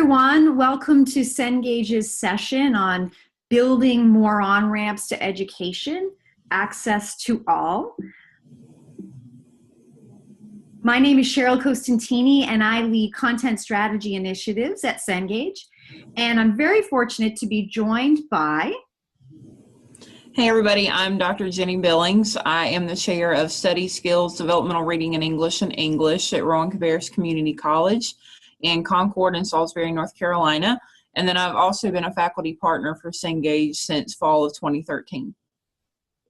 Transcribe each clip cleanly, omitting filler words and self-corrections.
everyone. Welcome to Cengage's session on building more on-ramps to education, access to all. My name is Cheryl Costantini, and I lead content strategy initiatives at Cengage. And I'm very fortunate to be joined by... Hey everybody, I'm Dr. Jenny Billings. I am the chair of Study Skills, Developmental Reading and English at Rowan-Cabarrus Community College in Concord and Salisbury, North Carolina. And then I've also been a faculty partner for Cengage since fall of 2013.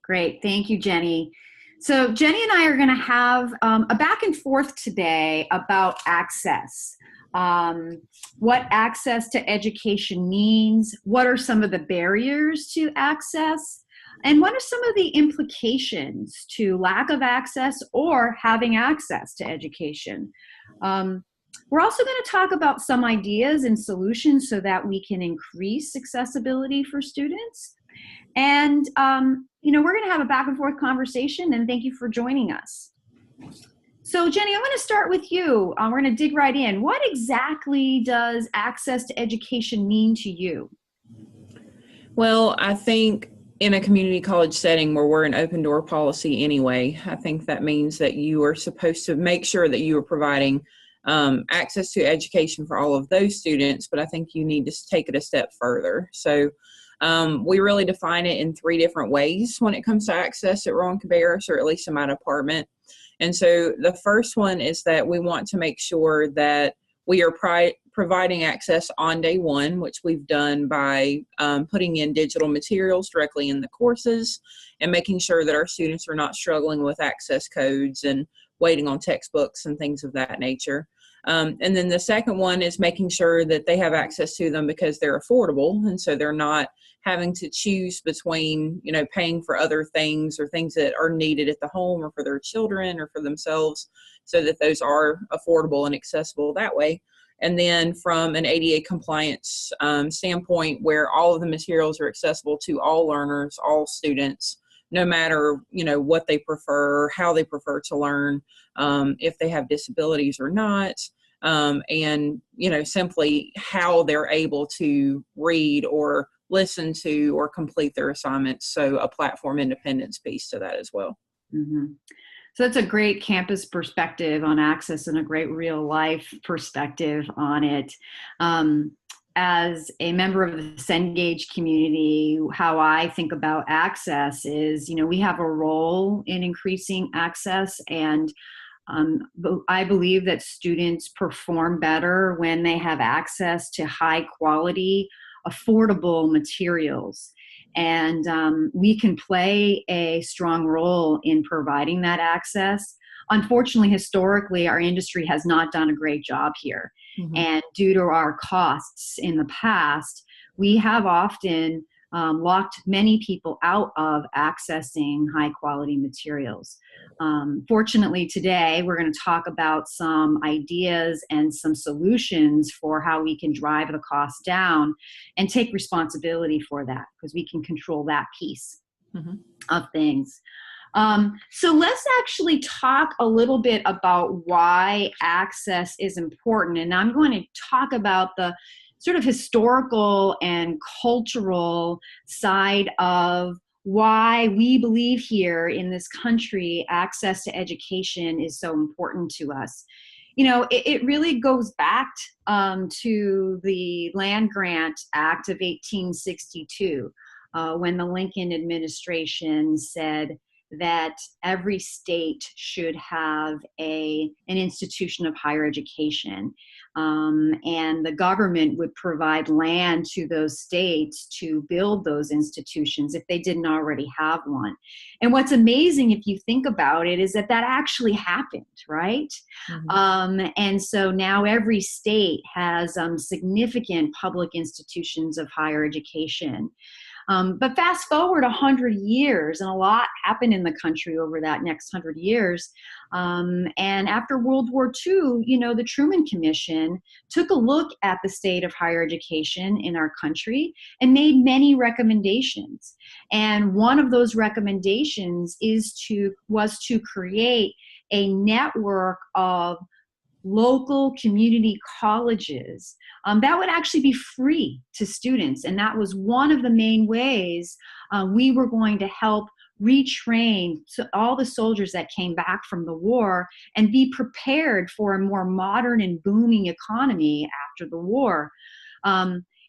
Great, thank you, Jenny. So Jenny and I are going to have a back and forth today about access. What access to education means, what are some of the barriers to access, and what are some of the implications to lack of access or having access to education. We're also going to talk about some ideas and solutions so that we can increase accessibility for students. And, we're going to have a back and forth conversation, and thank you for joining us. So Jenny, I'm going to start with you. We're going to dig right in. What exactly does access to education mean to you? Well, I think in a community college setting where we're an open door policy anyway, I think that means that you are supposed to make sure that you are providing access to education for all of those students, but I think you need to take it a step further. So we really define it in three different ways when it comes to access at Rowan-Cabarrus, or at least in my department. And so the first one is that we want to make sure that we are providing access on day one, which we've done by putting in digital materials directly in the courses and making sure that our students are not struggling with access codes and waiting on textbooks and things of that nature. And then the second one is making sure that they have access to them because they're affordable, and so they're not having to choose between, paying for other things or things that are needed at the home or for their children or for themselves, so that those are affordable and accessible that way. And then from an ADA compliance standpoint, where all of the materials are accessible to all learners, all students, no matter, what they prefer, how they prefer to learn, if they have disabilities or not, and, simply how they're able to read or listen to or complete their assignments. So a platform independence piece to that as well. Mm-hmm. So that's a great campus perspective on access and a great real life perspective on it. As a member of the Cengage community, how I think about access is, we have a role in increasing access, and I believe that students perform better when they have access to high quality, affordable materials. And we can play a strong role in providing that access. Unfortunately, historically, our industry has not done a great job here. Mm-hmm. And due to our costs in the past, we have often locked many people out of accessing high quality materials. Fortunately, today we're going to talk about some ideas and some solutions for how we can drive the cost down and take responsibility for that, because we can control that piece of things. So let's actually talk a little bit about why access is important. And I'm going to talk about the sort of historical and cultural side of why we believe here in this country access to education is so important to us. It really goes back to the Land Grant Act of 1862, when the Lincoln administration said that every state should have an institution of higher education. And the government would provide land to those states to build those institutions if they didn't already have one. And what's amazing, if you think about it, is that actually happened, right? Mm-hmm. And so now every state has significant public institutions of higher education. But fast forward 100 years, and a lot happened in the country over that next 100 years. And after World War II, the Truman Commission took a look at the state of higher education in our country and made many recommendations. And one of those recommendations was to create a network of local community colleges that would actually be free to students. And that was one of the main ways we were going to help retrain all the soldiers that came back from the war and be prepared for a more modern and booming economy after the war.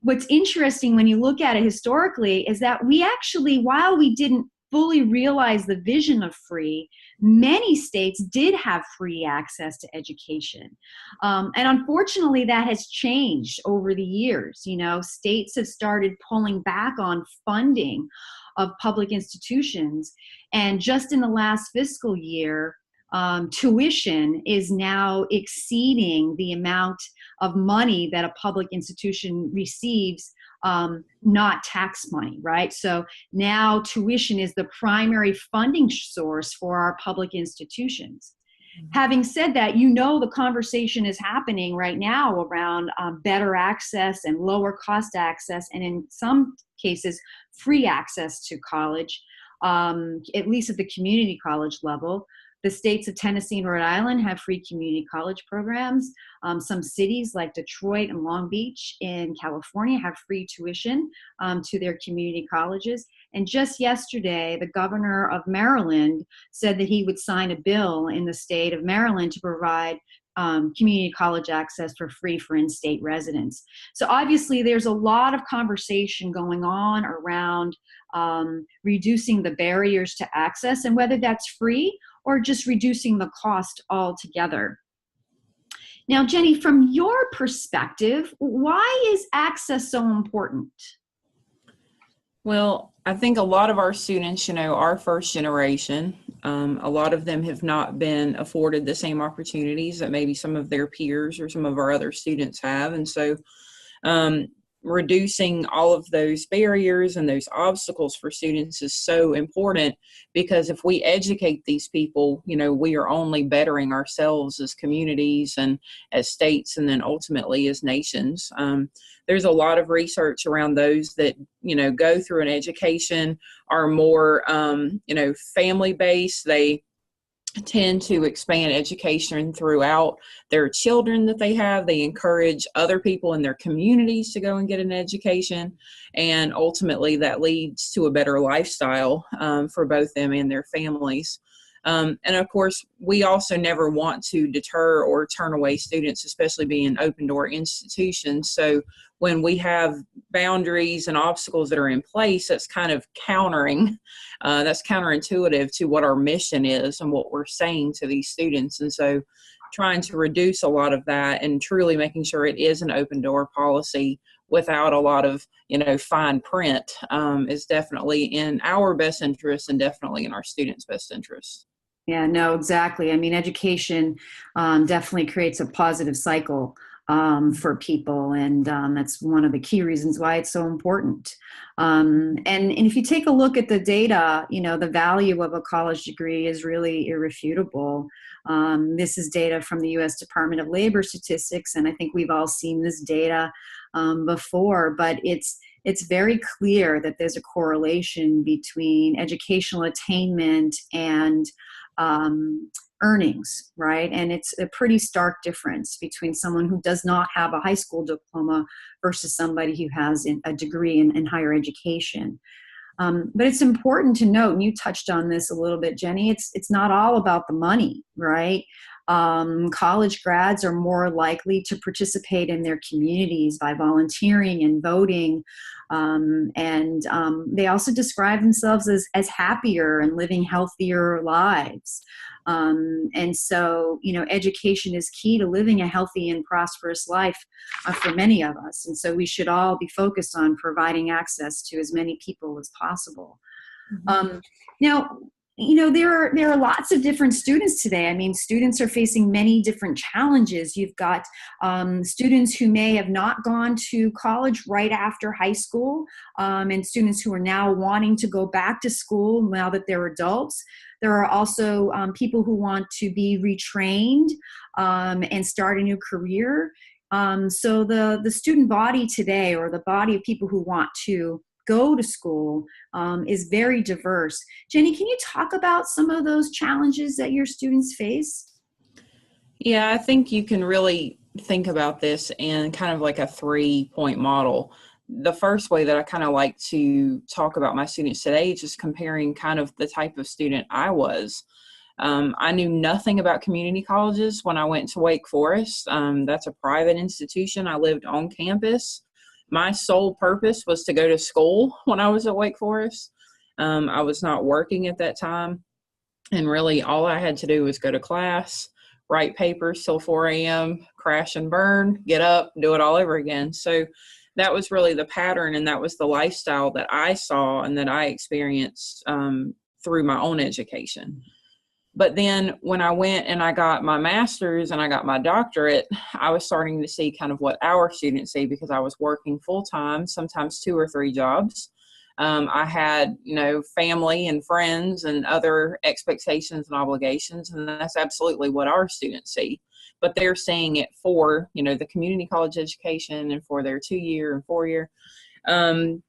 What's interesting when you look at it historically is that we actually, while we didn't fully realize the vision of free, many states did have free access to education. And unfortunately, that has changed over the years. You know, states have started pulling back on funding of public institutions. And just in the last fiscal year, tuition is now exceeding the amount of money that a public institution receives, not tax money, right? So now tuition is the primary funding source for our public institutions. Having said that, you know, the conversation is happening right now around better access and lower cost access, and in some cases, free access to college, at least at the community college level. The states of Tennessee and Rhode Island have free community college programs. Some cities like Detroit and Long Beach in California have free tuition to their community colleges. And just yesterday, the governor of Maryland said that he would sign a bill in the state of Maryland to provide community college access for free for in-state residents. So obviously there's a lot of conversation going on around reducing the barriers to access, and whether that's free or just reducing the cost altogether. Now, Jenny, from your perspective, why is access so important? Well, I think a lot of our students, you know, are first generation. A lot of them have not been afforded the same opportunities that maybe some of their peers or some of our other students have. And so reducing all of those barriers and those obstacles for students is so important, because if we educate these people, you know, we are only bettering ourselves as communities and as states, and then ultimately as nations. There's a lot of research around those that, you know, go through an education, are more, you know, family-based. They tend to expand education throughout their children that they have. They encourage other people in their communities to go and get an education, and ultimately that leads to a better lifestyle for both them and their families. And of course, we also never want to deter or turn away students, especially being open door institutions. So when we have boundaries and obstacles that are in place, that's kind of that's counterintuitive to what our mission is and what we're saying to these students. And so trying to reduce a lot of that and truly making sure it is an open door policy without a lot of, you know, fine print is definitely in our best interest and definitely in our students' best interest. Yeah, no, exactly. I mean, education definitely creates a positive cycle for people, and that's one of the key reasons why it's so important. And if you take a look at the data, you know, the value of a college degree is really irrefutable. This is data from the U.S. Department of Labor Statistics, and I think we've all seen this data before, but it's very clear that there's a correlation between educational attainment and earnings, right? And it's a pretty stark difference between someone who does not have a high school diploma versus somebody who has a degree in higher education. But it's important to note, and you touched on this a little bit, Jenny, it's not all about the money, right? College grads are more likely to participate in their communities by volunteering and voting. And they also describe themselves as happier and living healthier lives. And so, you know, education is key to living a healthy and prosperous life for many of us. And so we should all be focused on providing access to as many people as possible. Mm-hmm. Now, you know, there are lots of different students today. I mean, students are facing many different challenges. You've got students who may have not gone to college right after high school, and students who are now wanting to go back to school now that they're adults. There are also people who want to be retrained and start a new career. So the student body today, or the body of people who want to go to school, is very diverse. Jenny, can you talk about some of those challenges that your students face? Yeah, I think you can really think about this in kind of like a 3-point model. The first way that I kind of like to talk about my students today is just comparing kind of the type of student I was. I knew nothing about community colleges when I went to Wake Forest. That's a private institution. I lived on campus. My sole purpose was to go to school when I was at Wake Forest. I was not working at that time. And really, all I had to do was go to class, write papers till 4 a.m., crash and burn, get up, do it all over again. So that was really the pattern, and that was the lifestyle that I saw and that I experienced through my own education. But then when I went and I got my master's and I got my doctorate, I was starting to see kind of what our students see because I was working full time, sometimes 2 or 3 jobs. I had, family and friends and other expectations and obligations, and that's absolutely what our students see. But they're seeing it for, the community college education and for their 2-year and 4-year.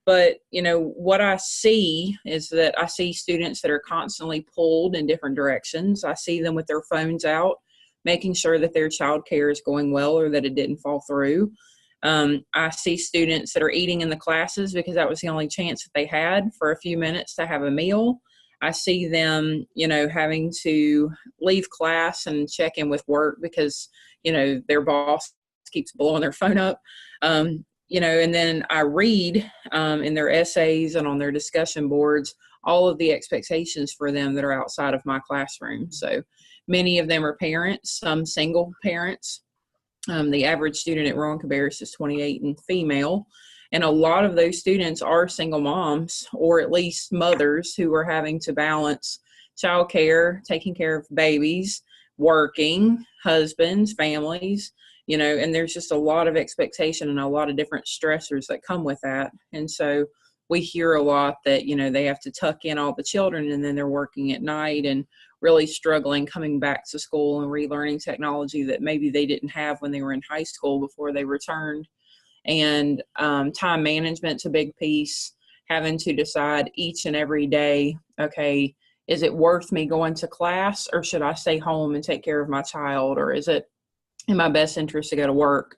But what I see is that I see students that are constantly pulled in different directions. I see them with their phones out, making sure that their child care is going well or that it didn't fall through. I see students that are eating in the classes because that was the only chance that they had for a few minutes to have a meal. I see them, having to leave class and check in with work because, their boss keeps blowing their phone up. And then I read in their essays and on their discussion boards all of the expectations for them that are outside of my classroom. So many of them are parents, some single parents. The average student at Rowan-Cabarrus is 28 and female. And a lot of those students are single moms or at least mothers who are having to balance childcare, taking care of babies, working, husbands, families, and there's just a lot of expectation and a lot of different stressors that come with that. And so we hear a lot that, they have to tuck in all the children and then they're working at night and really struggling coming back to school and relearning technology that maybe they didn't have when they were in high school before they returned. And time management's a big piece, having to decide each and every day, okay, is it worth me going to class or should I stay home and take care of my child? Or is it in my best interest to go to work?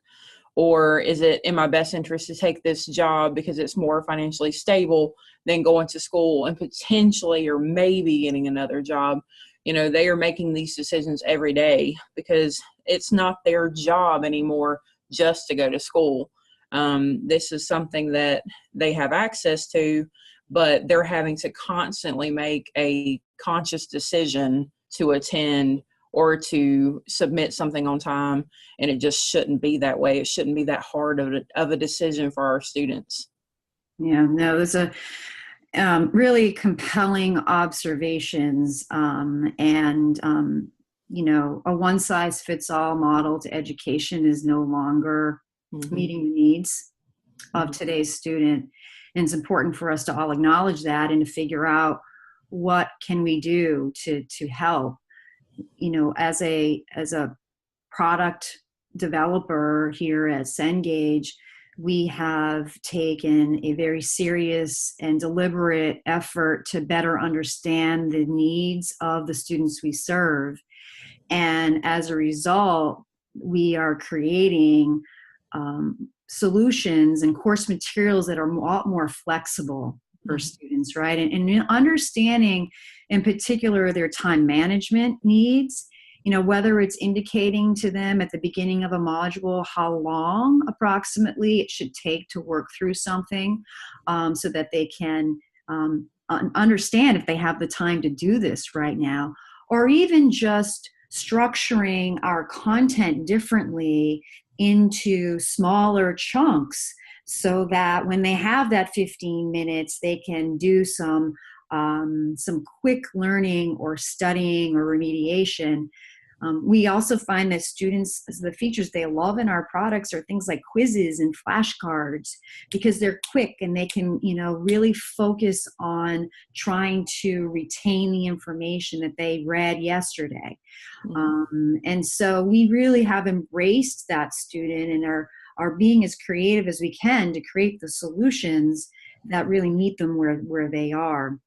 Or is it in my best interest to take this job because it's more financially stable than going to school and potentially or maybe getting another job? They are making these decisions every day because it's not their job anymore just to go to school. This is something that they have access to, but they're having to constantly make a conscious decision to attend or to submit something on time. And it just shouldn't be that way. It shouldn't be that hard of a decision for our students. Yeah, no, those are really compelling observations. A one-size-fits-all model to education is no longer meeting the needs of today's student. And it's important for us to all acknowledge that and to figure out what can we do to help. As a product developer here at Cengage, we have taken a very serious and deliberate effort to better understand the needs of the students we serve. And as a result, we are creating solutions and course materials that are a lot more flexible for students, right? And understanding in particular their time management needs, whether it's indicating to them at the beginning of a module how long approximately it should take to work through something, so that they can understand if they have the time to do this right now, or even just structuring our content differently into smaller chunks so that when they have that 15 minutes, they can do some quick learning or studying or remediation. We also find that students, the features they love in our products are things like quizzes and flashcards because they're quick and they can, really focus on trying to retain the information that they read yesterday. And so we really have embraced that student and are being as creative as we can to create the solutions that really meet them where they are.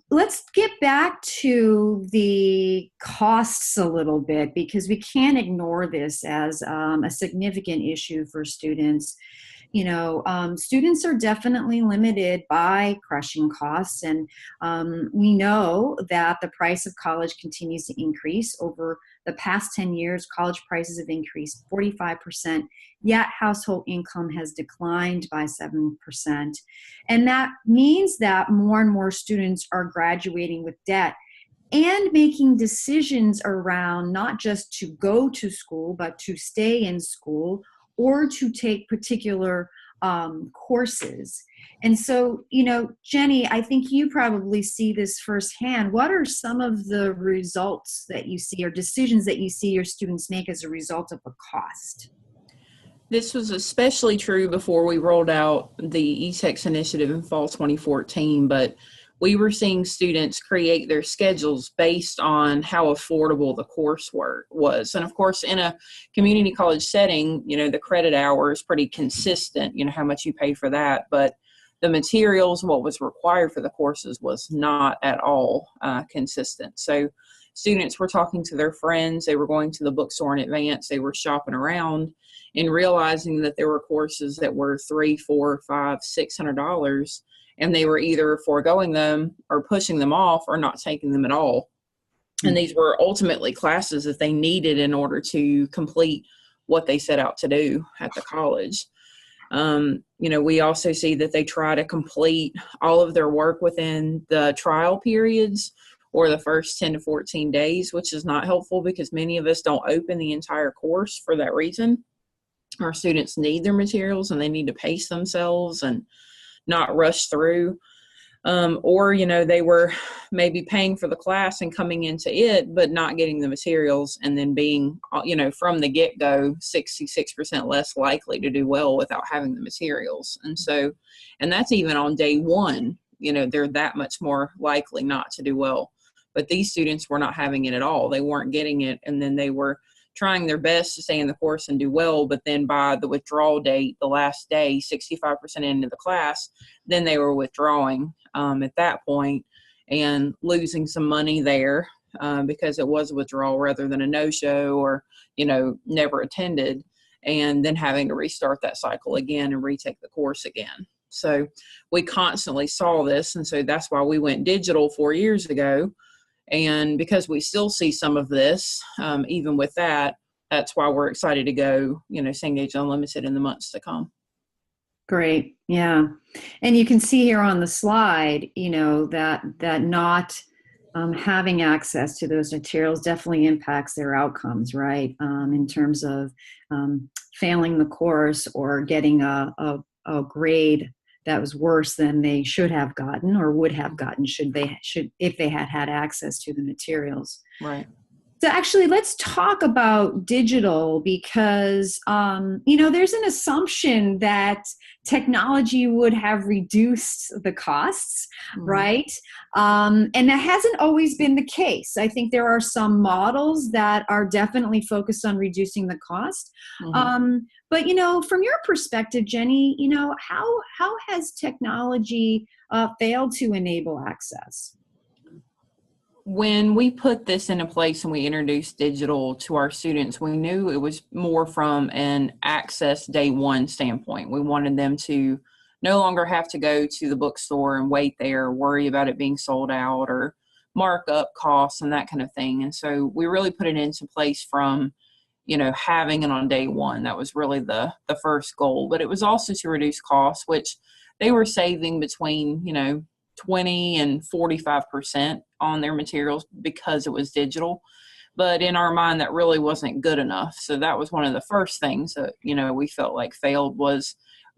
Let's get back to the costs a little bit, because we can't ignore this as a significant issue for students. Students are definitely limited by crushing costs, and we know that the price of college continues to increase. Over the past 10 years, college prices have increased 45%, yet household income has declined by 7%. And that means that more and more students are graduating with debt and making decisions around not just to go to school, but to stay in school or to take particular courses. And so, Jenny, I think you probably see this firsthand. What are some of the results that you see or decisions that you see your students make as a result of the cost? This was especially true before we rolled out the eText initiative in fall 2014, but we were seeing students create their schedules based on how affordable the coursework was. And of course, in a community college setting, the credit hour is pretty consistent, how much you pay for that, but the materials, what was required for the courses was not at all consistent. So students were talking to their friends, they were going to the bookstore in advance, they were shopping around and realizing that there were courses that were $300, $400, $500, $600, and they were either foregoing them or pushing them off or not taking them at all. And these were ultimately classes that they needed in order to complete what they set out to do at the college. We also see that they try to complete all of their work within the trial periods or the first 10 to 14 days, which is not helpful because many of us don't open the entire course for that reason. Our students need their materials and they need to pace themselves and not rush through. They were maybe paying for the class and coming into it, but not getting the materials and then being, from the get-go, 66% less likely to do well without having the materials. And that's even on day one, they're that much more likely not to do well. But these students were not having it at all. They weren't getting it. And then they were trying their best to stay in the course and do well, but then by the withdrawal date, the last day, 65% into the class, then they were withdrawing at that point and losing some money there because it was a withdrawal rather than a no-show or, never attended, and then having to restart that cycle again and retake the course again. So we constantly saw this, and so that's why we went digital 4 years ago. And because we still see some of this, even with that, that's why we're excited to go, Cengage Unlimited in the months to come. Great. Yeah. And you can see here on the slide, that not having access to those materials definitely impacts their outcomes, right? In terms of failing the course or getting a grade that was worse than they should have gotten or would have gotten if they had access to the materials. Right. So actually, let's talk about digital because, there's an assumption that technology would have reduced the costs, right? And that hasn't always been the case. I think there are some models that are definitely focused on reducing the cost. But, from your perspective, Jenny, how has technology failed to enable access? When we put this into place and we introduced digital to our students, we knew it was more from an access day one standpoint. We wanted them to no longer have to go to the bookstore and wait there, worry about it being sold out or markup costs and that kind of thing. And so we really put it into place from, having it on day one. That was really the first goal. But it was also to reduce costs, which they were saving between, 20 and 45% on their materials because it was digital. But in our mind, that really wasn't good enough. So that was one of the first things that, we felt like failed was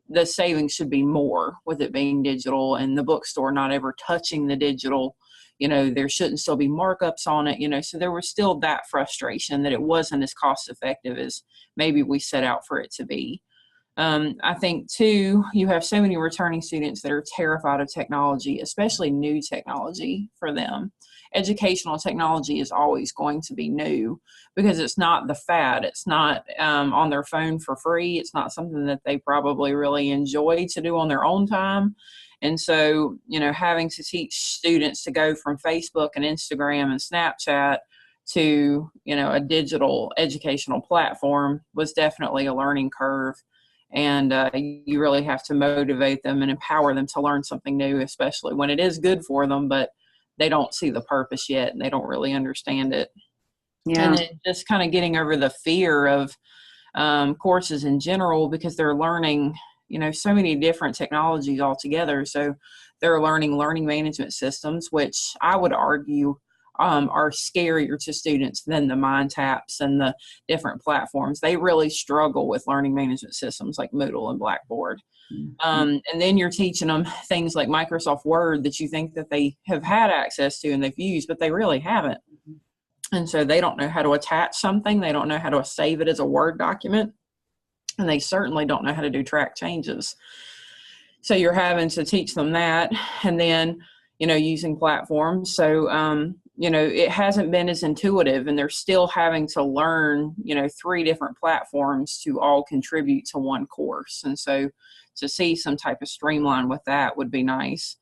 the savings should be more with it being digital and the bookstore not ever touching the digital. There shouldn't still be markups on it, so there was still that frustration that it wasn't as cost effective as maybe we set out for it to be. I think, too, you have so many returning students that are terrified of technology, especially new technology for them. Educational technology is always going to be new because it's not the fad. It's not on their phone for free. It's not something that they probably really enjoy to do on their own time. And so, having to teach students to go from Facebook and Instagram and Snapchat to, a digital educational platform was definitely a learning curve. And you really have to motivate them and empower them to learn something new, especially when it is good for them, but they don't see the purpose yet and they don't really understand it. Yeah. And then just kind of getting over the fear of courses in general, because they're learning, so many different technologies altogether. So they're learning management systems, which I would argue are scarier to students than the Mind Taps and the different platforms. They really struggle with learning management systems like Moodle and Blackboard. And then you're teaching them things like Microsoft Word that you think that they have had access to and they've used, but they really haven't. And so they don't know how to attach something. They don't know how to save it as a Word document. And they certainly don't know how to do track changes. So you're having to teach them that. And then, using platforms. So, it hasn't been as intuitive, and they're still having to learn, 3 different platforms to all contribute to one course. And so to see some type of streamline with that would be nice.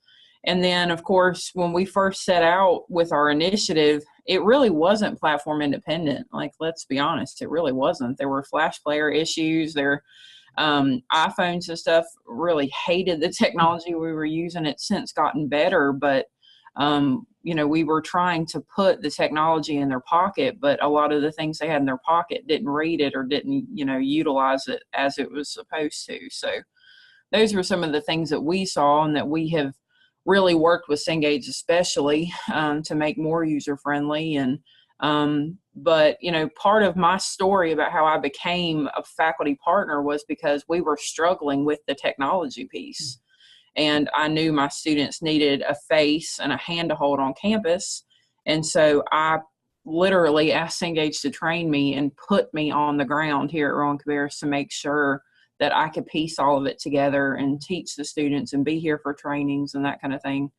And then, of course, when we first set out with our initiative, it really wasn't platform independent. Like, let's be honest, it really wasn't. There were Flash player issues. There, iPhones and stuff really hated the technology we were using. It's since gotten better, but we were trying to put the technology in their pocket, but a lot of the things they had in their pocket didn't read it or didn't, utilize it as it was supposed to. So those were some of the things that we saw and that we have really worked with Cengage especially to make more user-friendly. And but part of my story about how I became a faculty partner was because we were struggling with the technology piece. And I knew my students needed a face and a hand to hold on campus. And so I literally asked Cengage to train me and put me on the ground here at Rowan-Cabarrus to make sure that I could piece all of it together and teach the students and be here for trainings and that kind of thing.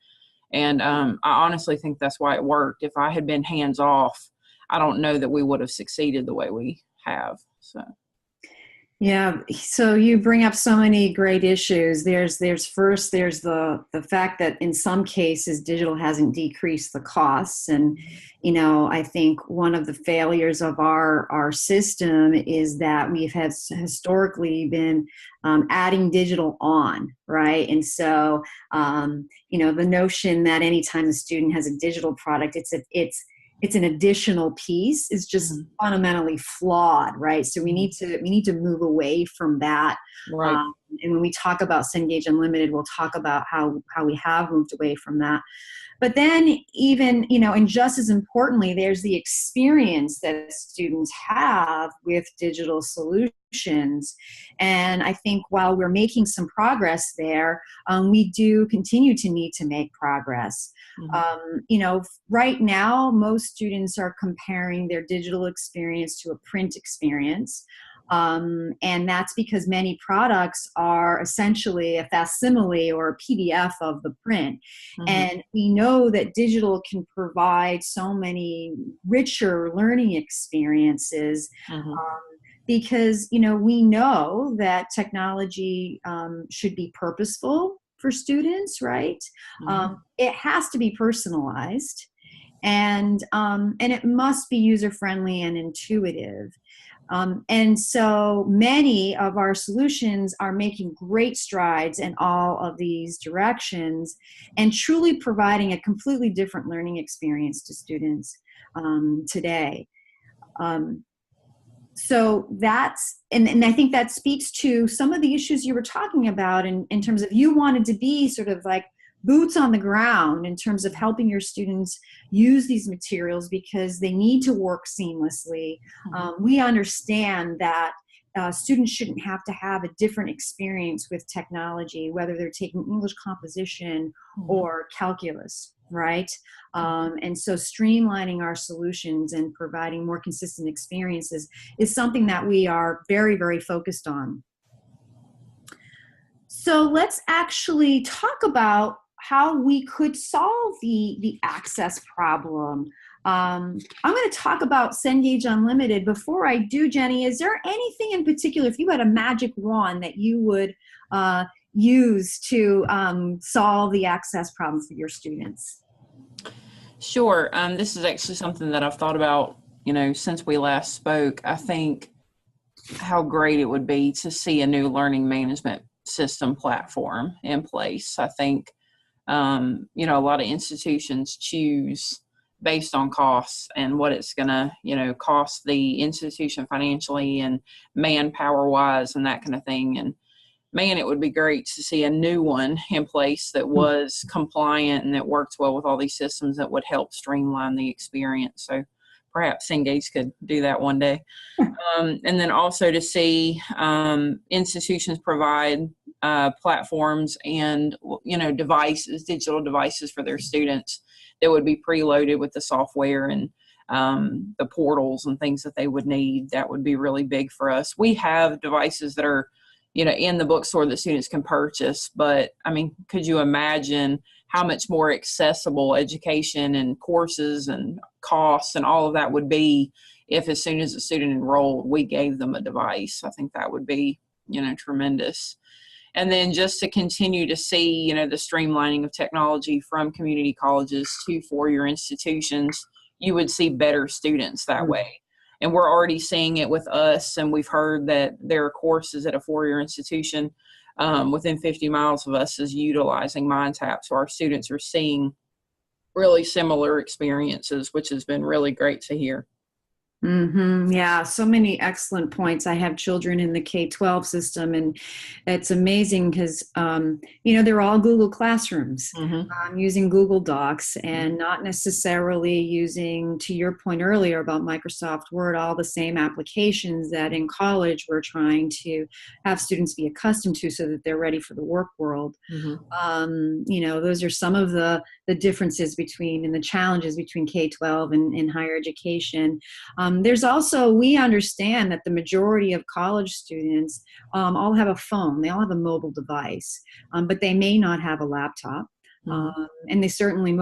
And I honestly think that's why it worked. If I had been hands off, I don't know that we would have succeeded the way we have. So. Yeah, so you bring up so many great issues. There's first, there's the fact that in some cases digital hasn't decreased the costs. And, I think one of the failures of our system is that we've had historically been adding digital on, right? And so, the notion that anytime a student has a digital product, it's an additional piece is just fundamentally flawed, right? So we need to move away from that. Right. And when we talk about Cengage Unlimited, we'll talk about how we have moved away from that. But then even, and just as importantly, there's the experience that students have with digital solutions. And I think while we're making some progress there, we do continue to need to make progress. Right now, most students are comparing their digital experience to a print experience. And that's because many products are essentially a facsimile or a PDF of the print. And we know that digital can provide so many richer learning experiences because, we know that technology should be purposeful for students, right? It has to be personalized, and it must be user-friendly and intuitive. And so many of our solutions are making great strides in all of these directions and truly providing a completely different learning experience to students today. So that's, and I think that speaks to some of the issues you were talking about in terms of you wanted to be sort of like boots on the ground in terms of helping your students use these materials because they need to work seamlessly. We understand that students shouldn't have to have a different experience with technology, whether they're taking English composition or calculus, right? And so streamlining our solutions and providing more consistent experiences is something that we are very, very focused on. So let's actually talk about how we could solve the access problem. I'm going to talk about Cengage Unlimited. Before I do, Jenny, is there anything in particular, if you had a magic wand that you would use to solve the access problem for your students? Sure. This is actually something that I've thought about, since we last spoke. I think how great it would be to see a new learning management system platform in place. I think, a lot of institutions choose based on costs and what it's going to, cost the institution financially and manpower wise and that kind of thing. And man, it would be great to see a new one in place that was compliant and that works well with all these systems that would help streamline the experience. So perhaps Cengage could do that one day. And then also to see institutions provide platforms and, devices, digital devices for their students that would be preloaded with the software and the portals and things that they would need. That would be really big for us. We have devices that are, in the bookstore that students can purchase. But I mean, could you imagine how much more accessible education and courses and costs and all of that would be if as soon as a student enrolled, we gave them a device? I think that would be, tremendous. And then just to continue to see, the streamlining of technology from community colleges to four-year institutions, you would see better students that way. And we're already seeing it with us, and we've heard that there are courses at a four-year institution within 50 miles of us is utilizing MindTap. So our students are seeing really similar experiences, which has been really great to hear. Yeah, so many excellent points. I have children in the K-12 system, and it's amazing because, they're all Google Classrooms, using Google Docs and not necessarily using, to your point earlier about Microsoft Word, all the same applications that in college we're trying to have students be accustomed to so that they're ready for the work world. Those are some of the differences between and the challenges between K-12 and higher education. There's also, we understand that the majority of college students all have a phone. They all have a mobile device, but they may not have a laptop. And they certainly,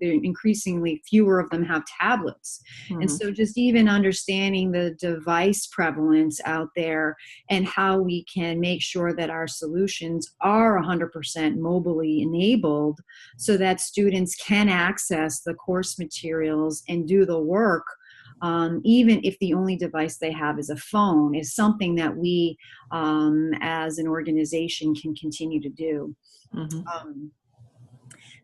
increasingly fewer of them have tablets. And so just even understanding the device prevalence out there and how we can make sure that our solutions are 100% mobilely enabled so that students can access the course materials and do the work, even if the only device they have is a phone, is something that we as an organization can continue to do.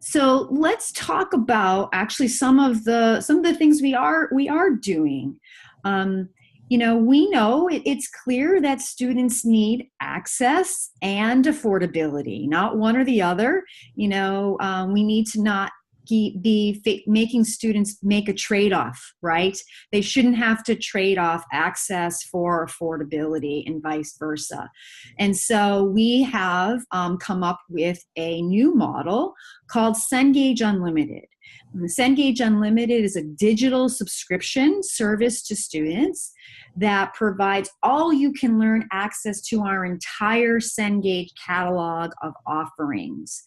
So let's talk about actually some of the things we are doing. We know it's clear that students need access and affordability, not one or the other. We need to not be making students make a trade-off, right? They shouldn't have to trade off access for affordability and vice versa. And so we have come up with a new model called Cengage Unlimited. And the Cengage Unlimited is a digital subscription service to students that provides all-you-can-learn access to our entire Cengage catalog of offerings.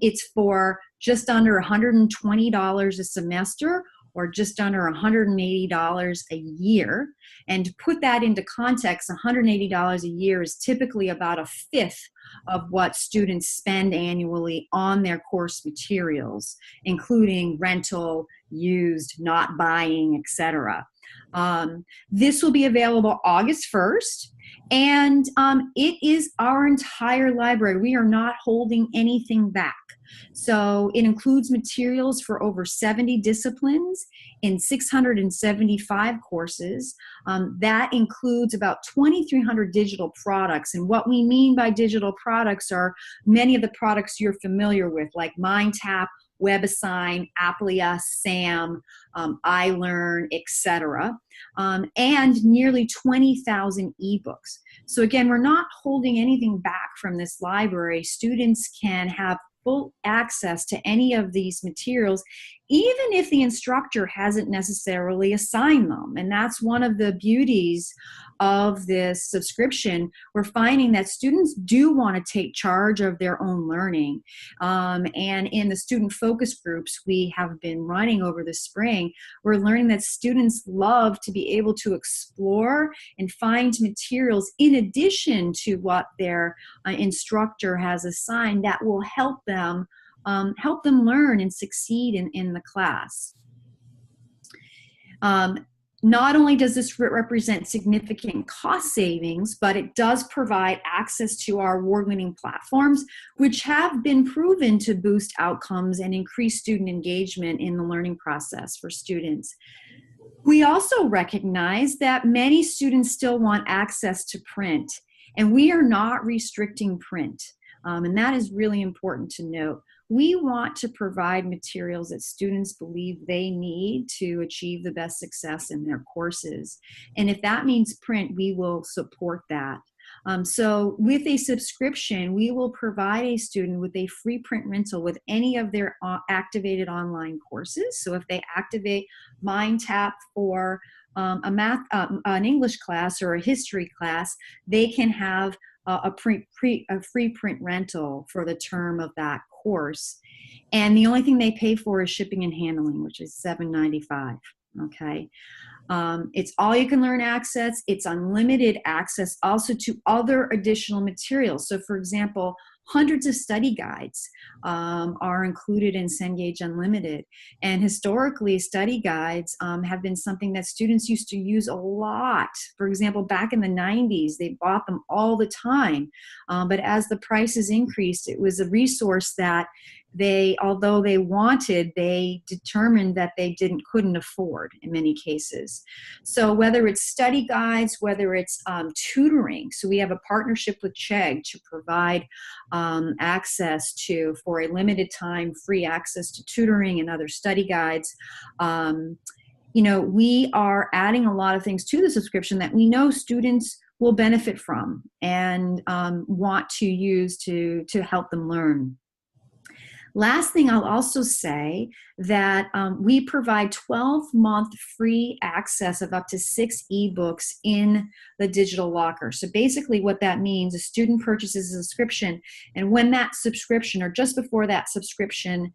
It's for just under $120 a semester or just under $180 a year. And to put that into context, $180 a year is typically about a fifth of what students spend annually on their course materials, including rental, used, not buying, etc. This will be available August 1st, and it is our entire library. We are not holding anything back. So it includes materials for over 70 disciplines in 675 courses. That includes about 2,300 digital products. And what we mean by digital products are many of the products you're familiar with, like MindTap, WebAssign, Applia, SAM, iLearn, etc., and nearly 20,000 ebooks. So again, we're not holding anything back from this library. Students can have full access to any of these materials, even if the instructor hasn't necessarily assigned them. And that's one of the beauties of this subscription. We're finding that students do want to take charge of their own learning. And in the student focus groups we have been running over the spring, we're learning that students love to be able to explore and find materials in addition to what their instructor has assigned that will help them learn and succeed in the class. Not only does this represent significant cost savings, but it does provide access to our award-winning platforms, which have been proven to boost outcomes and increase student engagement in the learning process for students. We also recognize that many students still want access to print, and we are not restricting print. And that is really important to note. We want to provide materials that students believe they need to achieve the best success in their courses. And if that means print, we will support that. So with a subscription, we will provide a student with a free print rental with any of their activated online courses. So if they activate MindTap for an English class or a history class, they can have a free print rental for the term of that course. And the only thing they pay for is shipping and handling, which is $7.95. Okay. It's all you can learn access. It's unlimited access also to other additional materials. So for example, hundreds of study guides are included in Cengage Unlimited. And historically, study guides have been something that students used to use a lot. For example, back in the 90s, they bought them all the time. But as the prices increased, it was a resource that although they wanted, they determined that they couldn't afford in many cases. So whether it's study guides, whether it's tutoring, so we have a partnership with Chegg to provide access to, for a limited time, free access to tutoring and other study guides. We are adding a lot of things to the subscription that we know students will benefit from and want to use to help them learn. Last thing, I'll also say that we provide 12-month free access of up to 6 ebooks in the digital locker. So basically what that means, a student purchases a subscription, and when that subscription, or just before that subscription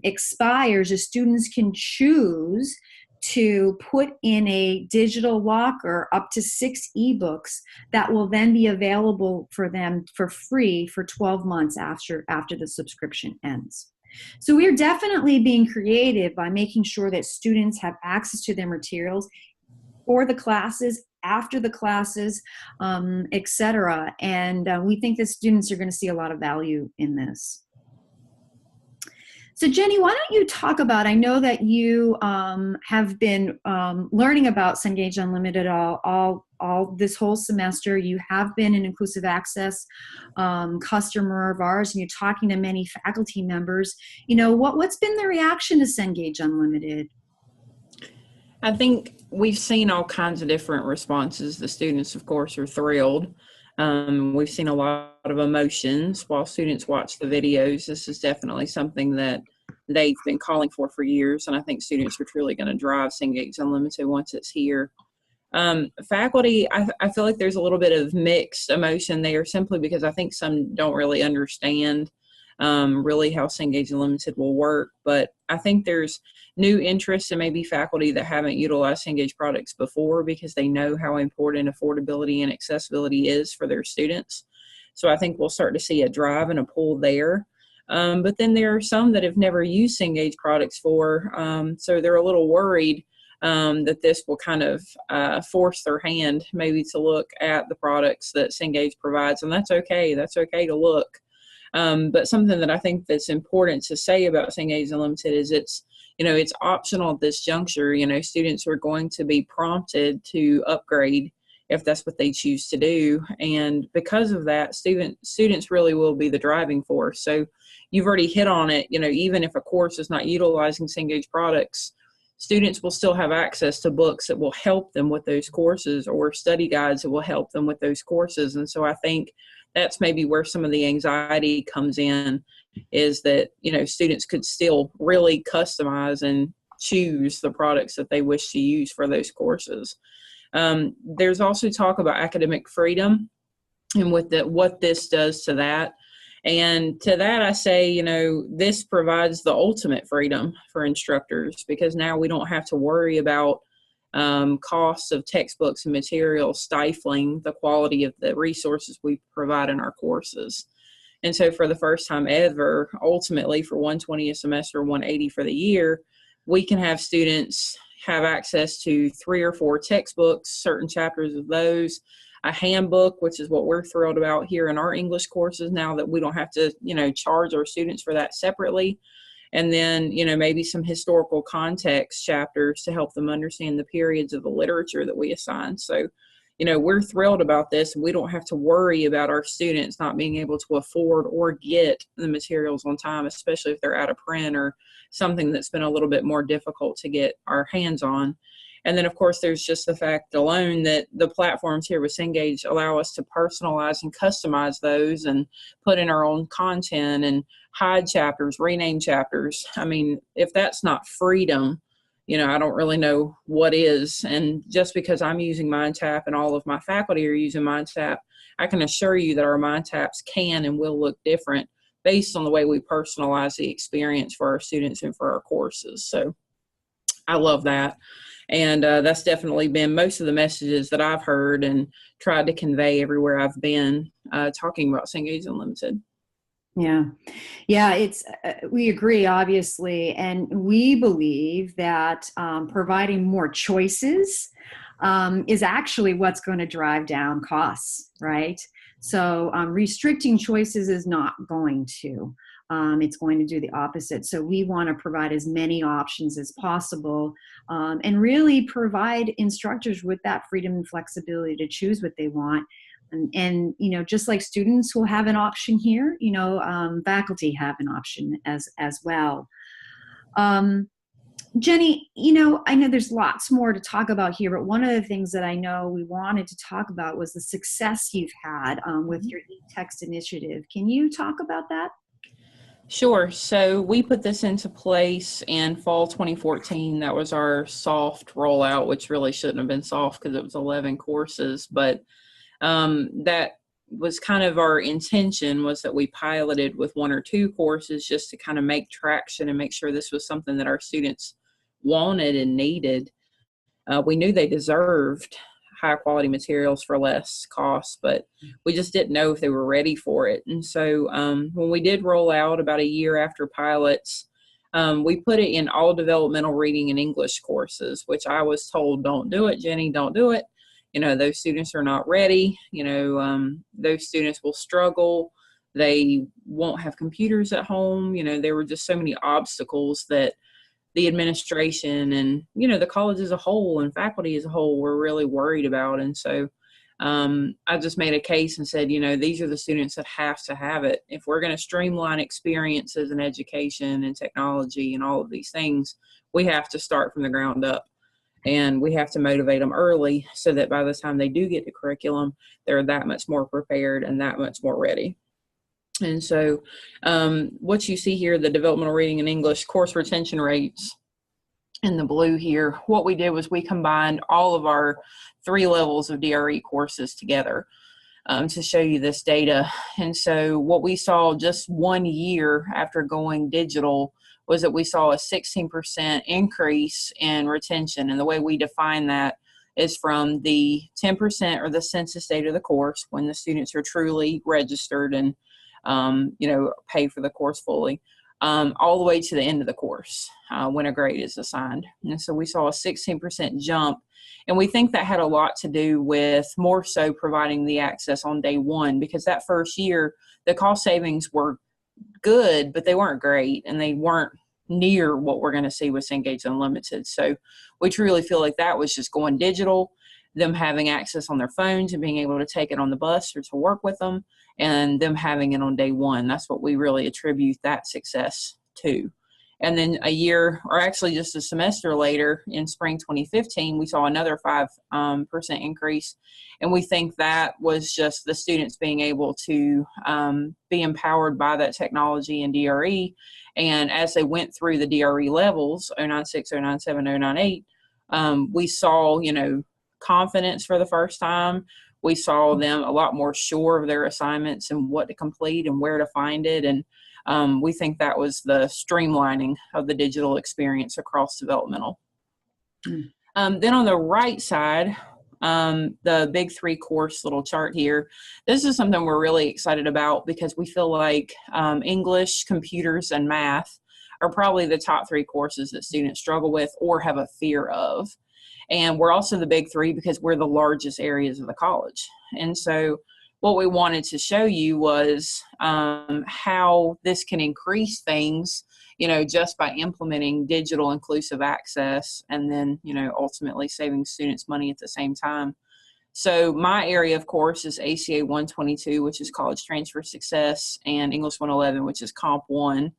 expires, the students can choose to put in a digital locker up to 6 ebooks that will then be available for them for free for 12 months after the subscription ends. So we're definitely being creative by making sure that students have access to their materials for the classes, after the classes, etc. And we think that students are going to see a lot of value in this. So Jenny, why don't you talk about, I know that you have been learning about Cengage Unlimited all this whole semester. You have been an inclusive access customer of ours, and you're talking to many faculty members. What's been the reaction to Cengage Unlimited? I think we've seen all kinds of different responses. The students, of course, are thrilled. We've seen a lot of emotions while students watch the videos. This is definitely something that they've been calling for years, and I think students are truly going to drive Cengage Unlimited once it's here. Faculty, I feel like there's a little bit of mixed emotion there, simply because I think some don't really understand really how Cengage Unlimited will work, but I think there's new interest in maybe faculty that haven't utilized Cengage products before because they know how important affordability and accessibility is for their students. So I think we'll start to see a drive and a pull there. But then there are some that have never used Cengage products so they're a little worried that this will kind of force their hand maybe to look at the products that Cengage provides, and that's okay. That's okay to look. But something that I think that's important to say about Cengage Unlimited is it's optional at this juncture. Students are going to be prompted to upgrade if that's what they choose to do. And because of that, students really will be the driving force. So you've already hit on it. Even if a course is not utilizing Cengage products, students will still have access to books that will help them with those courses, or study guides that will help them with those courses. And so I think that's maybe where some of the anxiety comes in, is that, students could still really customize and choose the products that they wish to use for those courses. There's also talk about academic freedom and what this does to that. And to that, I say, this provides the ultimate freedom for instructors, because now we don't have to worry about costs of textbooks and materials stifling the quality of the resources we provide in our courses. And so for the first time ever, ultimately for $120 a semester, $180 for the year, we can have students have access to 3 or 4 textbooks, certain chapters of those, a handbook, which is what we're thrilled about here in our English courses now, that we don't have to, charge our students for that separately. And then, maybe some historical context chapters to help them understand the periods of the literature that we assign. So, we're thrilled about this. We don't have to worry about our students not being able to afford or get the materials on time, especially if they're out of print or something that's been a little bit more difficult to get our hands on. And then, of course, there's just the fact alone that the platforms here with Cengage allow us to personalize and customize those and put in our own content and hide chapters, rename chapters. I mean, if that's not freedom, I don't really know what is. And just because I'm using MindTap and all of my faculty are using MindTap, I can assure you that our MindTaps can and will look different based on the way we personalize the experience for our students and for our courses. So I love that. And that's definitely been most of the messages that I've heard and tried to convey everywhere I've been talking about Cengage Unlimited. Yeah, it's we agree, obviously, and we believe that providing more choices is actually what's going to drive down costs, right? So restricting choices is not going to. It's going to do the opposite. So we want to provide as many options as possible and really provide instructors with that freedom and flexibility to choose what they want. And just like students will have an option here, faculty have an option as well. Jenny, I know there's lots more to talk about here, but one of the things that I know we wanted to talk about was the success you've had with your eText initiative. Can you talk about that? Sure. So we put this into place in fall 2014. That was our soft rollout, which really shouldn't have been soft because it was 11 courses. But that was kind of our intention, was that we piloted with 1 or 2 courses just to kind of make traction and make sure this was something that our students wanted and needed. We knew they deserved high quality materials for less cost, but we just didn't know if they were ready for it. And so when we did roll out about a year after pilots, we put it in all developmental reading and English courses, which I was told, don't do it, Jenny, don't do it. Those students are not ready. Those students will struggle. They won't have computers at home. There were just so many obstacles that the administration and, the college as a whole and faculty as a whole were really worried about. And so I just made a case and said, these are the students that have to have it. If we're going to streamline experiences in education and technology and all of these things, we have to start from the ground up. And we have to motivate them early so that by the time they do get to curriculum, they're that much more prepared and that much more ready. And so what you see here, the developmental reading and English course retention rates in the blue here, what we did was we combined all of our 3 levels of DRE courses together to show you this data. And so what we saw just 1 year after going digital was that we saw a 16% increase in retention. And the way we define that is from the 10% or the census date of the course, when the students are truly registered and pay for the course fully, all the way to the end of the course when a grade is assigned. And so we saw a 16% jump. And we think that had a lot to do with more so providing the access on day 1, because that first year, the cost savings were good, but they weren't great, and they weren't near what we're going to see with Cengage Unlimited. So we truly feel like that was just going digital, them having access on their phones and being able to take it on the bus or to work with them, and them having it on day 1. That's what we really attribute that success to. And then a year, or actually just a semester later, in spring 2015, we saw another 5% increase. And we think that was just the students being able to be empowered by that technology and DRE. And as they went through the DRE levels, 096, 097, 098, we saw, confidence for the first time. We saw them a lot more sure of their assignments and what to complete and where to find it. And we think that was the streamlining of the digital experience across developmental. Then on the right side, the big three course little chart here, this is something we're really excited about because we feel like English, computers, and math are probably the top three courses that students struggle with or have a fear of. And we're also the big three because we're the largest areas of the college. And so what we wanted to show you was how this can increase things, just by implementing digital inclusive access and then, ultimately saving students money at the same time. So my area, of course, is ACA 122, which is College Transfer Success, and English 111, which is Comp 1.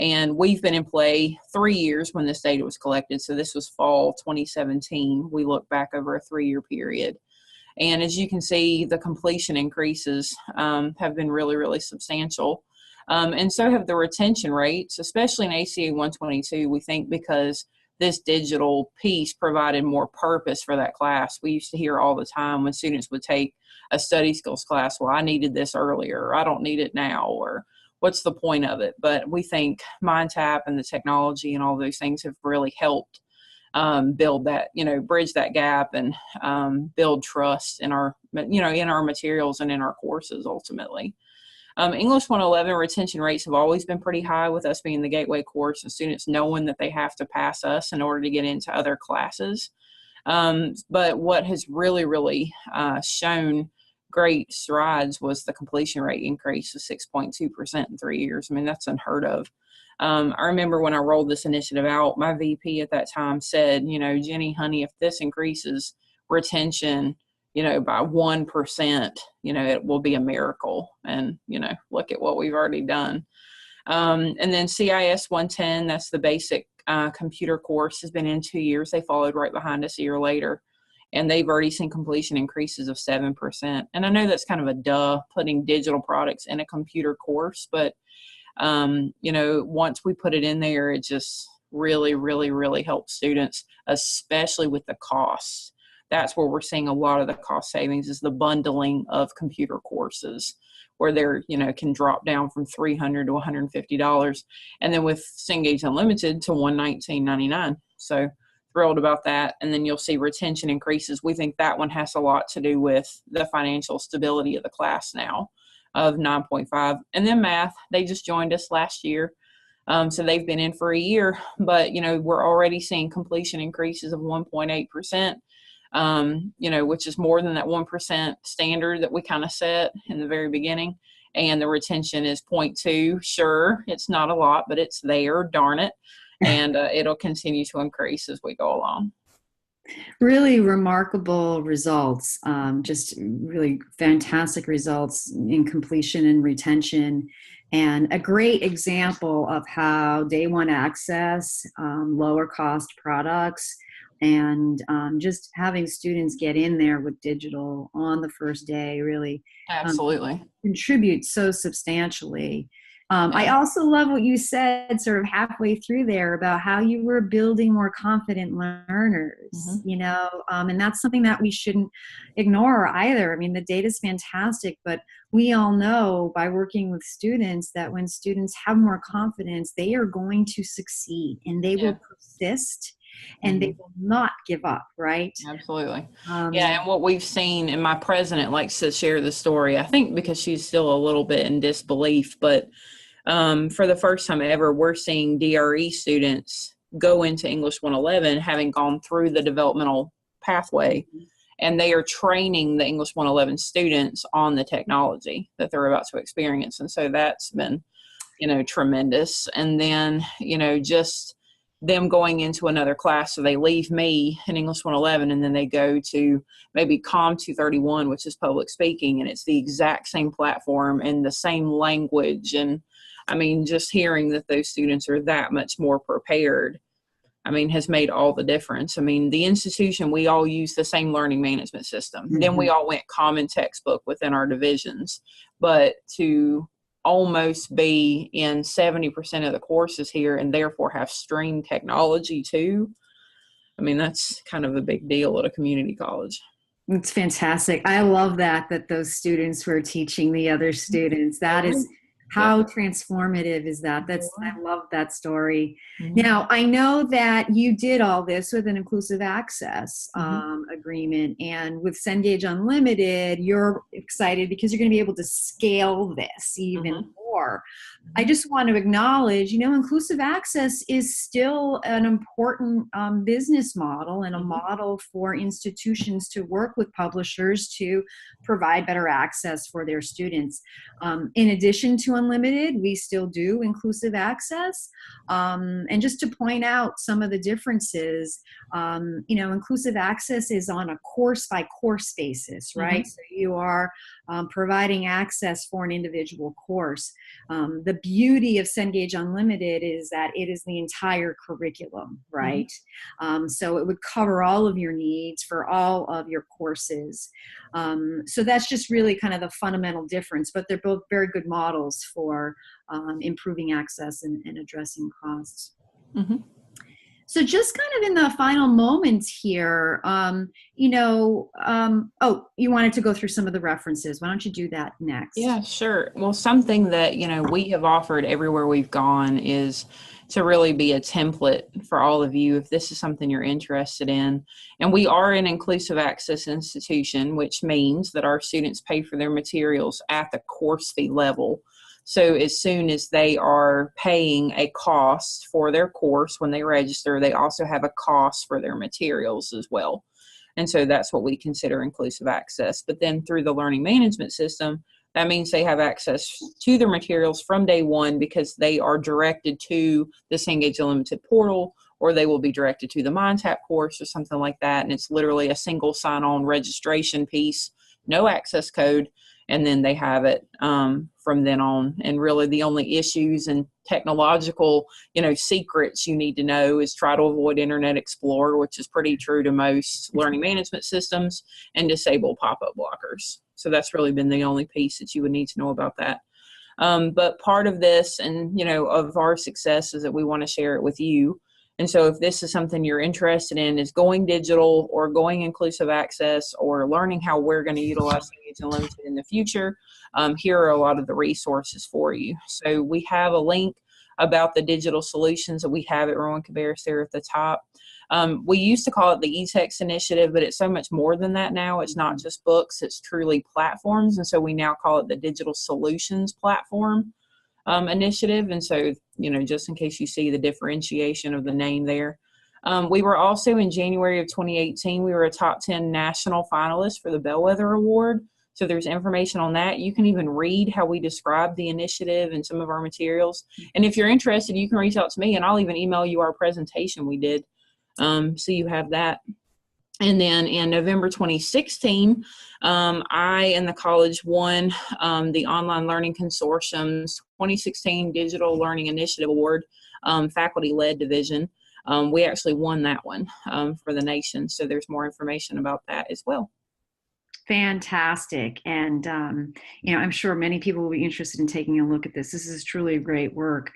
And we've been in play 3 years when this data was collected. So this was fall 2017. We look back over a 3-year period. And as you can see, the completion increases have been really, really substantial. And so have the retention rates, especially in ACA 122, we think because this digital piece provided more purpose for that class. We used to hear all the time when students would take a study skills class, well, I needed this earlier, or I don't need it now, or what's the point of it? But we think MindTap and the technology and all those things have really helped build that, bridge that gap and build trust in our, in our materials and in our courses ultimately. English 111 retention rates have always been pretty high, with us being the gateway course and students knowing that they have to pass us in order to get into other classes. But what has really, really shown great strides was the completion rate increase of 6.2% in 3 years. I mean, that's unheard of. I remember when I rolled this initiative out, my VP at that time said, Jenny, honey, if this increases retention, by 1%, it will be a miracle. And, look at what we've already done. And then CIS 110, that's the basic computer course, has been in 2 years. They followed right behind us a year later. And they've already seen completion increases of 7%. And I know that's kind of a duh, putting digital products in a computer course, but, once we put it in there, it just really, really, really helps students, especially with the costs. That's where we're seeing a lot of the cost savings, is the bundling of computer courses, where they're, can drop down from $300 to $150. And then with Cengage Unlimited to $119.99. So thrilled about that. And then you'll see retention increases. We think that one has a lot to do with the financial stability of the class now of 9.5. And then math, they just joined us last year. So they've been in for a year, but, we're already seeing completion increases of 1.8%, which is more than that 1% standard that we kind of set in the very beginning. And the retention is 0.2. Sure, it's not a lot, but it's there, darn it. And it'll continue to increase as we go along. Really remarkable results, just really fantastic results in completion and retention, and a great example of how day one access, lower cost products, and just having students get in there with digital on the first day really absolutely contributes so substantially. I also love what you said sort of halfway through there about how you were building more confident learners, and that's something that we shouldn't ignore either. I mean, the data's fantastic, but we all know by working with students that when students have more confidence, they are going to succeed and they will persist. And they will not give up, right? Absolutely. And what we've seen, and my president likes to share the story, I think because she's still a little bit in disbelief, but for the first time ever, we're seeing DRE students go into English 111 having gone through the developmental pathway, and they are training the English 111 students on the technology that they're about to experience. And so that's been, tremendous. And then, just them going into another class. So they leave me in English 111 and then they go to maybe COM 231, which is public speaking, and it's the exact same platform and the same language and I mean, just hearing that those students are that much more prepared, I mean, has made all the difference. I mean, the institution, we all use the same learning management system. Mm-hmm. Then we all went common textbook within our divisions. But to almost be in 70% of the courses here and therefore have stream technology too, I mean, that's kind of a big deal at a community college. It's fantastic. I love that those students were teaching the other students. That is how transformative is that? I love that story. Mm-hmm. Now, I know that you did all this with an inclusive access agreement, and with Cengage Unlimited, you're excited because you're going to be able to scale this even more. I just want to acknowledge, inclusive access is still an important business model and a model for institutions to work with publishers to provide better access for their students. In addition to Unlimited, we still do inclusive access. And just to point out some of the differences, inclusive access is on a course by course basis, right? So you are providing access for an individual course. The beauty of Cengage Unlimited is that it is the entire curriculum, right? So it would cover all of your needs for all of your courses. So that's just really kind of the fundamental difference, but they're both very good models for improving access and addressing costs. So just kind of in the final moments here, you wanted to go through some of the references. Why don't you do that next? Yeah, sure. Well, something that, we have offered everywhere we've gone is to really be a template for all of you if this is something you're interested in. And we are an inclusive access institution, which means that our students pay for their materials at the course fee level. So as soon as they are paying a cost for their course when they register, they also have a cost for their materials as well. And so that's what we consider inclusive access. But then through the learning management system, that means they have access to their materials from day one because they are directed to the Cengage Unlimited portal, or they will be directed to the MindTap course or something like that. And it's literally a single sign-on registration piece, no access code, and then they have it from then on. And really the only issues and technological, secrets you need to know is try to avoid Internet Explorer, which is pretty true to most learning management systems, and disable pop-up blockers. So that's really been the only piece that you would need to know about that. But part of this and, of our success is that we want to share it with you. And so if this is something you're interested in, is going digital or going inclusive access or learning how we're going to utilize Cengage Unlimited in the future, here are a lot of the resources for you. So we have a link about the digital solutions that we have at Rowan-Cabarrus there at the top. We used to call it the eText initiative, but it's so much more than that now. It's not just books, it's truly platforms. And so we now call it the Digital Solutions Platform initiative. And so, just in case you see the differentiation of the name there. We were also in January of 2018, we were a top 10 national finalist for the Bellwether Award. So there's information on that. You can even read how we describe the initiative and some of our materials. And if you're interested, you can reach out to me and I'll even email you our presentation we did. So you have that. And then in November 2016, I and the college won the Online Learning Consortium's 2016 Digital Learning Initiative Award, faculty-led division. We actually won that one for the nation. So there's more information about that as well. Fantastic. And, I'm sure many people will be interested in taking a look at this. This is truly great work.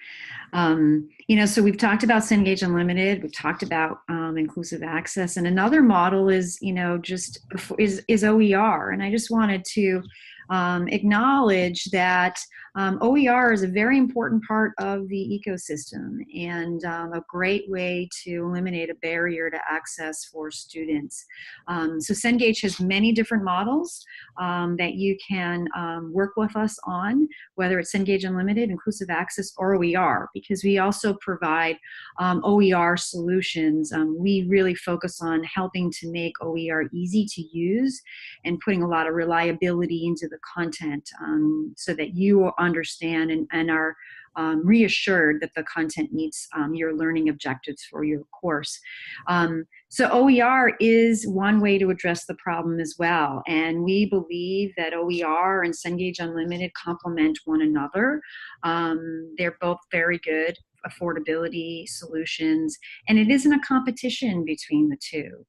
So we've talked about Cengage Unlimited, we've talked about inclusive access, and another model is, is OER. And I just wanted to acknowledge that OER is a very important part of the ecosystem and a great way to eliminate a barrier to access for students. So Cengage has many different models that you can work with us on, whether it's Cengage Unlimited, inclusive access, or OER, because we also provide OER solutions. We really focus on helping to make OER easy to use and putting a lot of reliability into the content so that you understand and are reassured that the content meets your learning objectives for your course. So OER is one way to address the problem as well. And we believe that OER and Cengage Unlimited complement one another. They're both very good affordability solutions, and it isn't a competition between the two.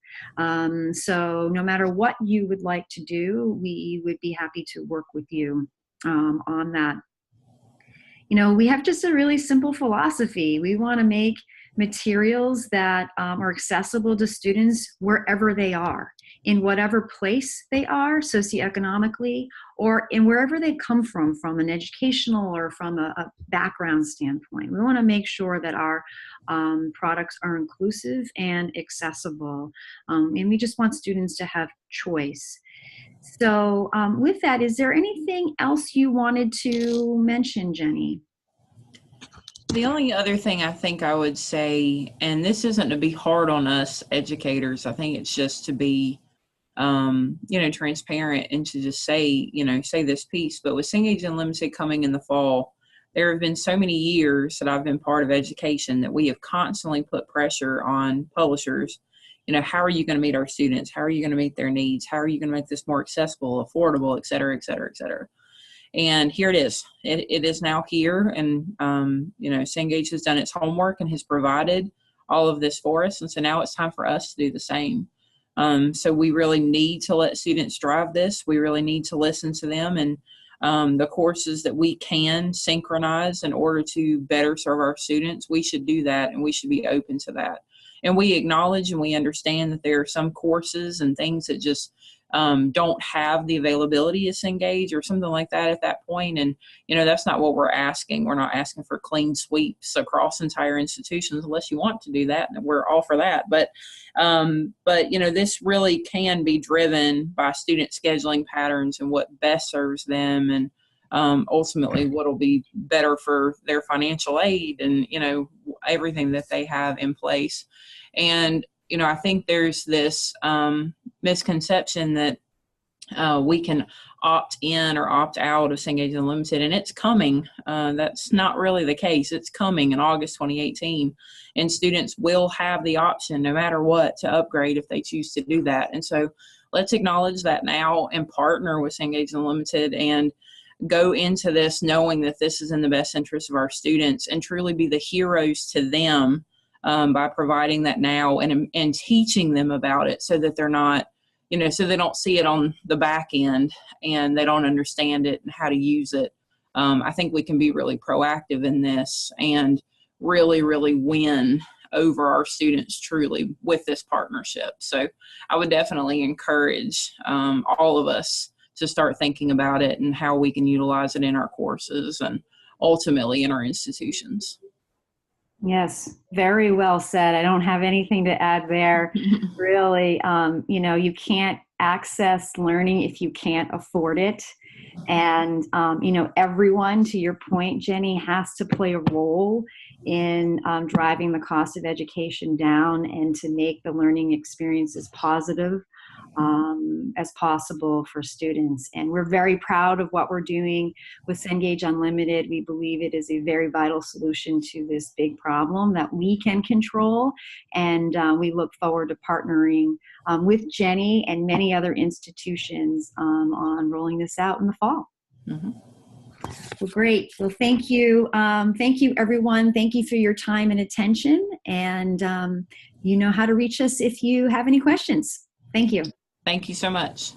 So no matter what you would like to do, we would be happy to work with you on that. You know, we have just a really simple philosophy. We want to make materials that are accessible to students wherever they are, in whatever place they are socioeconomically, or in wherever they come from an educational or from a background standpoint. We want to make sure that our products are inclusive and accessible, and we just want students to have choice. So with that, is there anything else you wanted to mention, Jenny? The only other thing I think I would say, and this isn't to be hard on us educators, I think it's just to be, transparent and to just say, say this piece. But with Cengage Unlimited coming in the fall, there have been so many years that I've been part of education that we have constantly put pressure on publishers. How are you going to meet our students? How are you going to meet their needs? How are you going to make this more accessible, affordable, et cetera, et cetera, et cetera? And here it is. It is now here. And, Cengage has done its homework and has provided all of this for us. And so now it's time for us to do the same. So we really need to let students drive this. We really need to listen to them, and the courses that we can synchronize in order to better serve our students, we should do that, and we should be open to that. And we acknowledge and we understand that there are some courses and things that just don't have the availability of Cengage or something like that at that point. And, that's not what we're asking. We're not asking for clean sweeps across entire institutions unless you want to do that. And we're all for that. But this really can be driven by student scheduling patterns and what best serves them, and ultimately what will be better for their financial aid and, everything that they have in place. And, I think there's this misconception that we can opt in or opt out of Cengage Unlimited, and it's coming. That's not really the case. It's coming in August 2018, and students will have the option, no matter what, to upgrade if they choose to do that. And so let's acknowledge that now and partner with Cengage Unlimited and go into this knowing that this is in the best interest of our students, and truly be the heroes to them by providing that now and teaching them about it, so that they're not, so they don't see it on the back end and they don't understand it and how to use it. I think we can be really proactive in this and really, really win over our students truly with this partnership. So I would definitely encourage all of us to start thinking about it and how we can utilize it in our courses and ultimately in our institutions. Yes, very well said. I don't have anything to add there. Really, you can't access learning if you can't afford it. And, everyone, to your point, Jenny, has to play a role in driving the cost of education down and to make the learning experience as positive as possible for students. And we're very proud of what we're doing with Cengage Unlimited. We believe it is a very vital solution to this big problem that we can control. And we look forward to partnering with Jenny and many other institutions on rolling this out in the fall. Mm-hmm. Well, great. Well, thank you. Thank you, everyone. Thank you for your time and attention. And you know how to reach us if you have any questions. Thank you. Thank you so much.